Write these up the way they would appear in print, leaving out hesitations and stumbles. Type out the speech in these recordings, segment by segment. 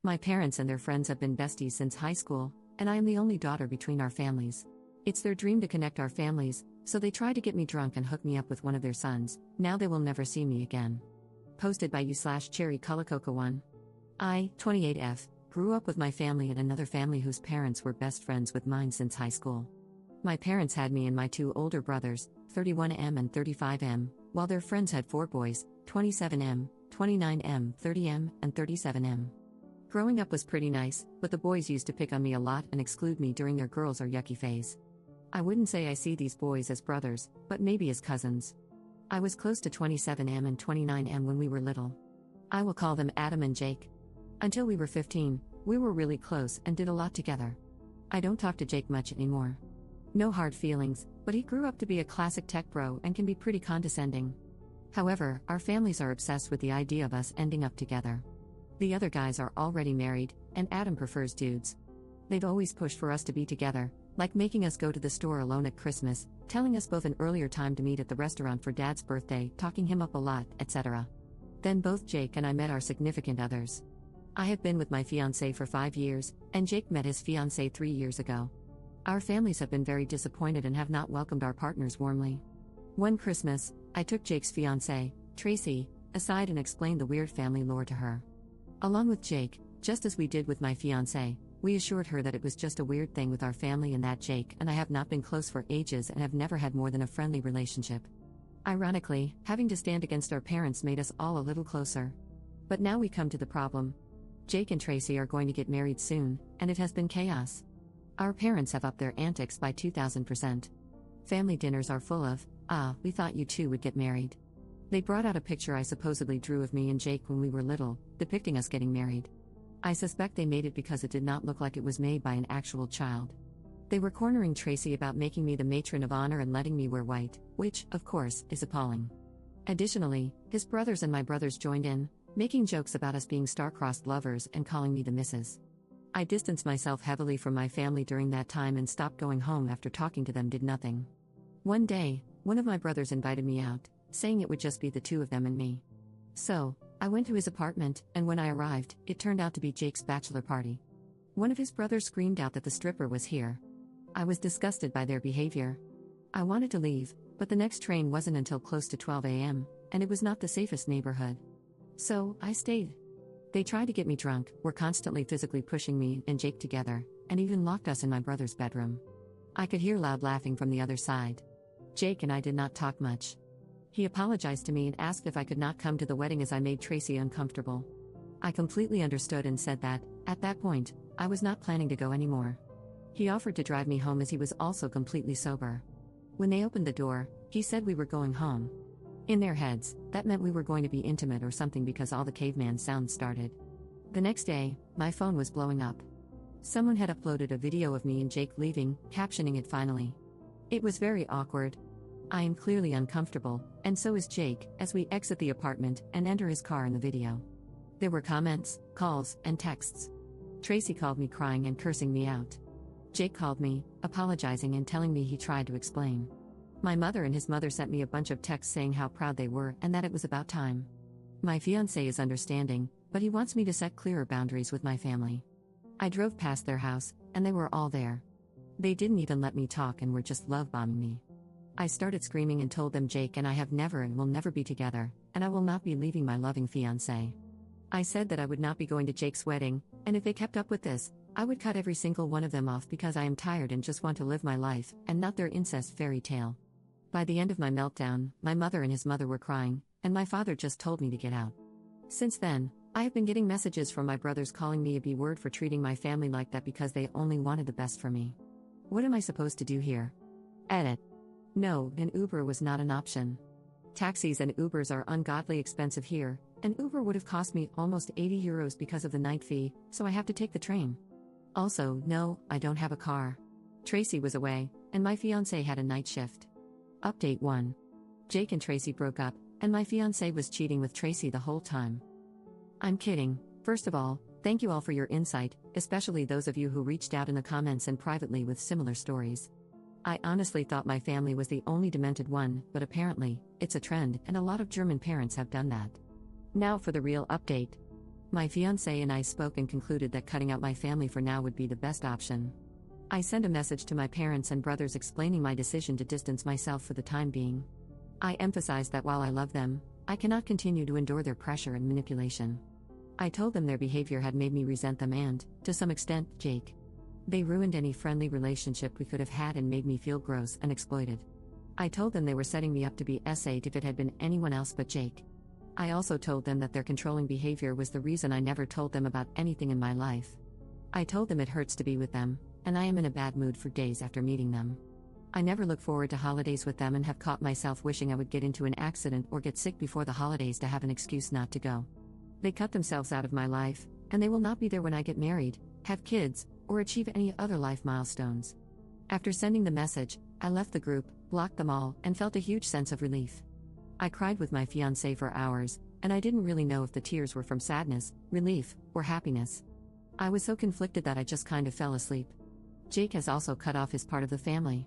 My parents and their friends have been besties since high school, and I am the only daughter between our families. It's their dream to connect our families, so they try to get me drunk and hook me up with one of their sons. Now they will never see me again. Posted by you/Cherry Colacoca 1. I, 28F, grew up with my family and another family whose parents were best friends with mine since high school. My parents had me and my two older brothers, 31M and 35M, while their friends had four boys, 27M, 29M, 30M, and 37M. Growing up was pretty nice, but the boys used to pick on me a lot and exclude me during their girls or yucky phase. I wouldn't say I see these boys as brothers, but maybe as cousins. I was close to 27M and 29M when we were little. I will call them Adam and Jake. Until we were 15, we were really close and did a lot together. I don't talk to Jake much anymore. No hard feelings, but he grew up to be a classic tech bro and can be pretty condescending. However, our families are obsessed with the idea of us ending up together. The other guys are already married, and Adam prefers dudes. They've always pushed for us to be together, like making us go to the store alone at Christmas, telling us both an earlier time to meet at the restaurant for Dad's birthday, talking him up a lot, etc. Then both Jake and I met our significant others. I have been with my fiancé for 5 years, and Jake met his fiancée 3 years ago. Our families have been very disappointed and have not welcomed our partners warmly. One Christmas, I took Jake's fiancée, Tracy, aside and explained the weird family lore to her. Along with Jake, just as we did with my fiancée, we assured her that it was just a weird thing with our family and that Jake and I have not been close for ages and have never had more than a friendly relationship. Ironically, having to stand against our parents made us all a little closer. But now we come to the problem. Jake and Tracy are going to get married soon, and it has been chaos. Our parents have upped their antics by 2,000%. Family dinners are full of, we thought you two would get married. They brought out a picture I supposedly drew of me and Jake when we were little, depicting us getting married. I suspect they made it because it did not look like it was made by an actual child. They were cornering Tracy about making me the matron of honor and letting me wear white, which, of course, is appalling. Additionally, his brothers and my brothers joined in, making jokes about us being star-crossed lovers and calling me the missus. I distanced myself heavily from my family during that time and stopped going home after talking to them did nothing. One day, one of my brothers invited me out, saying it would just be the two of them and me. So, I went to his apartment, and when I arrived, it turned out to be Jake's bachelor party. One of his brothers screamed out that the stripper was here. I was disgusted by their behavior. I wanted to leave, but the next train wasn't until close to 12 a.m., and it was not the safest neighborhood. So, I stayed. They tried to get me drunk, were constantly physically pushing me and Jake together, and even locked us in my brother's bedroom. I could hear loud laughing from the other side. Jake and I did not talk much. He apologized to me and asked if I could not come to the wedding as I made Tracy uncomfortable. I completely understood and said that, at that point, I was not planning to go anymore. He offered to drive me home as he was also completely sober. When they opened the door, he said we were going home. In their heads, that meant we were going to be intimate or something because all the caveman sounds started. The next day, my phone was blowing up. Someone had uploaded a video of me and Jake leaving, captioning it finally. It was very awkward. I am clearly uncomfortable, and so is Jake, as we exit the apartment and enter his car in the video. There were comments, calls, and texts. Tracy called me crying and cursing me out. Jake called me, apologizing and telling me he tried to explain. My mother and his mother sent me a bunch of texts saying how proud they were and that it was about time. My fiancé is understanding, but he wants me to set clearer boundaries with my family. I drove past their house, and they were all there. They didn't even let me talk and were just love-bombing me. I started screaming and told them Jake and I have never and will never be together, and I will not be leaving my loving fiancé. I said that I would not be going to Jake's wedding, and if they kept up with this, I would cut every single one of them off because I am tired and just want to live my life, and not their incest fairy tale. By the end of my meltdown, my mother and his mother were crying, and my father just told me to get out. Since then, I have been getting messages from my brothers calling me a B-word for treating my family like that because they only wanted the best for me. What am I supposed to do here? Edit. No, an Uber was not an option. Taxis and Ubers are ungodly expensive here, and Uber would have cost me almost €80 because of the night fee, so I have to take the train. Also, no, I don't have a car. Tracy was away, and my fiancé had a night shift. Update 1. Jake and Tracy broke up, and my fiancé was cheating with Tracy the whole time. I'm kidding. First of all, thank you all for your insight, especially those of you who reached out in the comments and privately with similar stories. I honestly thought my family was the only demented one, but apparently, it's a trend, and a lot of German parents have done that. Now for the real update. My fiancé and I spoke and concluded that cutting out my family for now would be the best option. I sent a message to my parents and brothers explaining my decision to distance myself for the time being. I emphasized that while I love them, I cannot continue to endure their pressure and manipulation. I told them their behavior had made me resent them and, to some extent, Jake. They ruined any friendly relationship we could have had and made me feel gross and exploited. I told them they were setting me up to be S8 if it had been anyone else but Jake. I also told them that their controlling behavior was the reason I never told them about anything in my life. I told them it hurts to be with them, and I am in a bad mood for days after meeting them. I never look forward to holidays with them and have caught myself wishing I would get into an accident or get sick before the holidays to have an excuse not to go. They cut themselves out of my life, and they will not be there when I get married, have kids, or achieve any other life milestones. After sending the message, I left the group, blocked them all, and felt a huge sense of relief. I cried with my fiancé for hours, and I didn't really know if the tears were from sadness, relief, or happiness. I was so conflicted that I just kind of fell asleep. Jake has also cut off his part of the family.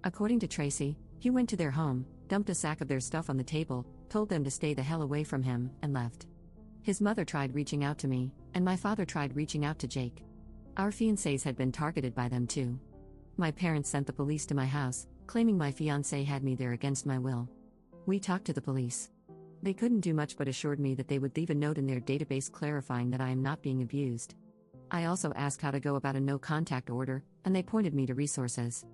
According to Tracy, he went to their home, dumped a sack of their stuff on the table, told them to stay the hell away from him, and left. His mother tried reaching out to me, and my father tried reaching out to Jake. Our fiancés had been targeted by them too. My parents sent the police to my house, claiming my fiancé had me there against my will. We talked to the police. They couldn't do much but assured me that they would leave a note in their database clarifying that I am not being abused. I also asked how to go about a no-contact order, and they pointed me to resources.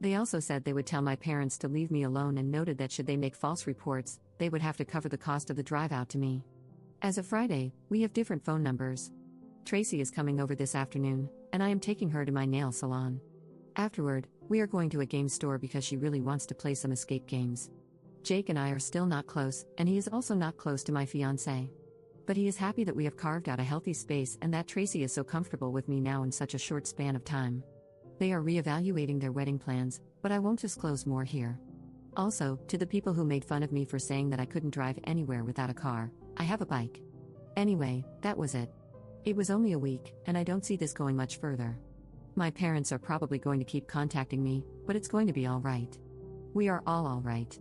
They also said they would tell my parents to leave me alone and noted that should they make false reports, they would have to cover the cost of the drive out to me. As of Friday, we have different phone numbers. Tracy is coming over this afternoon, and I am taking her to my nail salon. Afterward, we are going to a game store because she really wants to play some escape games. Jake and I are still not close, and he is also not close to my fiancé. But he is happy that we have carved out a healthy space and that Tracy is so comfortable with me now in such a short span of time. They are reevaluating their wedding plans, but I won't disclose more here. Also, to the people who made fun of me for saying that I couldn't drive anywhere without a car, I have a bike. Anyway, that was it. It was only a week, and I don't see this going much further. My parents are probably going to keep contacting me, but it's going to be all right. We are all right.